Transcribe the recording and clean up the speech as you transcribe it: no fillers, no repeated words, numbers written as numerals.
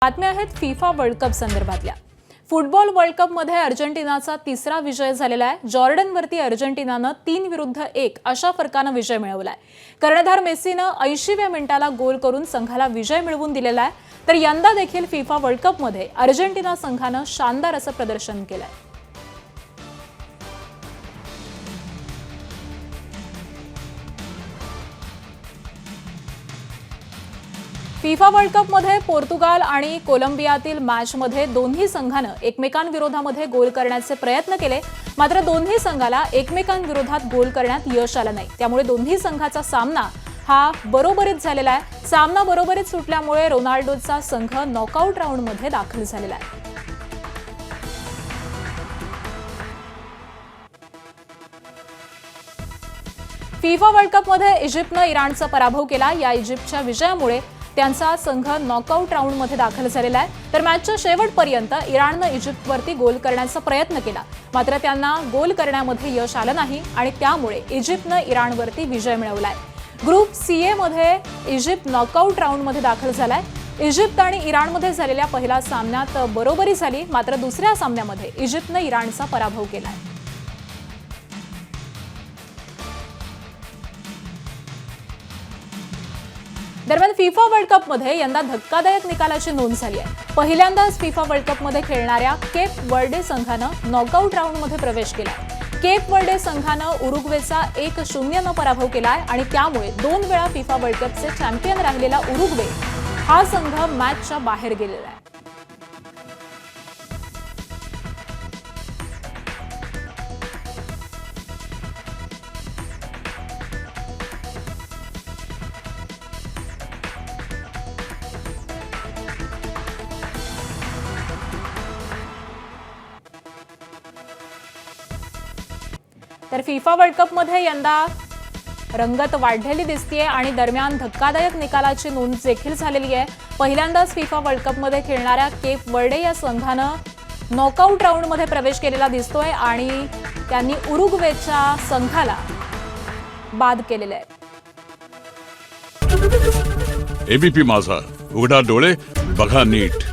बातम्या आहेत FIFA world cup संदर्भातल्या। फुटबॉल वर्ल्ड कप मध्ये अर्जेंटिनाचा तिसरा विजय झालेला आहे। जॉर्डनवरती अर्जेंटिनानं 3-1 अशा फरकानं विजय मिळवलाय। कर्णधार मेसीनं 80व्या मिनिटाला गोल करून संघाला विजय मिळवून दिलेला आहे। तर यंदा देखील फिफा वर्ल्ड कप मध्ये अर्जेंटिना संघानं शानदार असं प्रदर्शन केलंय। फिफा वर्ल्ड कप मध्ये पोर्तुगाल आणि कोलंबियातील मॅच मध्ये दोन्ही संघानं एकमेकांविरोधामध्ये गोल करण्याचे प्रयत्न केले, मात्र दोन्ही संघाला एकमेकांविरोधात गोल करण्यात यश आलं नाही। त्यामुळे दोन्ही संघाचा सामना हा बरोबरीत झालेला आहे। सामना बरोबरीत सुटल्यामुळे रोनाल्डोचा संघ नॉकआउट राऊंड मध्ये दाखल झालेला आहे। फिफा वर्ल्ड कप मध्ये इजिप्तनं इराणचा पराभव केला। या इजिप्तच्या विजयामुळे त्यांचा संघ नॉकआउट राऊंड मध्ये दाखल झालेला आहे। तर मॅचच्या शेवटपर्यंत इराणनं इजिप्तवरती गोल करण्याचा प्रयत्न केला, मात्र त्यांना गोल करण्यामध्ये यश आलं नाही आणि त्यामुळे इजिप्तनं इराणवरती विजय मिळवलाय। ग्रुप सी मध्ये इजिप्त नॉकआउट राऊंड मध्ये दाखल झालाय। इजिप्त आणि इराणमध्ये झालेल्या पहिल्या सामन्यात बरोबरी झाली, मात्र दुसऱ्या सामन्यामध्ये इजिप्तनं इराणचा पराभव केलाय। दरम्यान फिफा वर्ल्ड कप मध्ये यंदा धक्कादायक निकालाची नोंद झाली आहे। पहिल्यांदाच फिफा वर्ल्ड कप मध्ये खेळणाऱ्या केप वर्डे संघानं नॉकआउट राऊंड मध्ये प्रवेश केला। केप वर्डे संघानं उरुग्वेचा 1-0 न पराभव केलाय आणि त्यामुळे 2 वेळा फिफा वर्ल्ड कपचे चॅम्पियन राहिलेला उरुग्वे हा संघ मॅचच्या बाहेर गेलेला आहे। तर फिफा वर्ल्ड कप मध्ये यंदा रंगत वाढलेली दिसतेय आणि दरम्यान धक्कादायक निकालाची नोंद देखील झालेली आहे। पहिल्यांदाच फिफा वर्ल्ड कप मध्ये खेळणाऱ्या केप वर्डे या संघानं नॉकआउट राऊंड मध्ये प्रवेश केलेला दिसतोय आणि त्यांनी उरुग्वेच्या संघाला बाद केलेले आहे। एबीपी माझा, उघडा डोळे बघा नीट।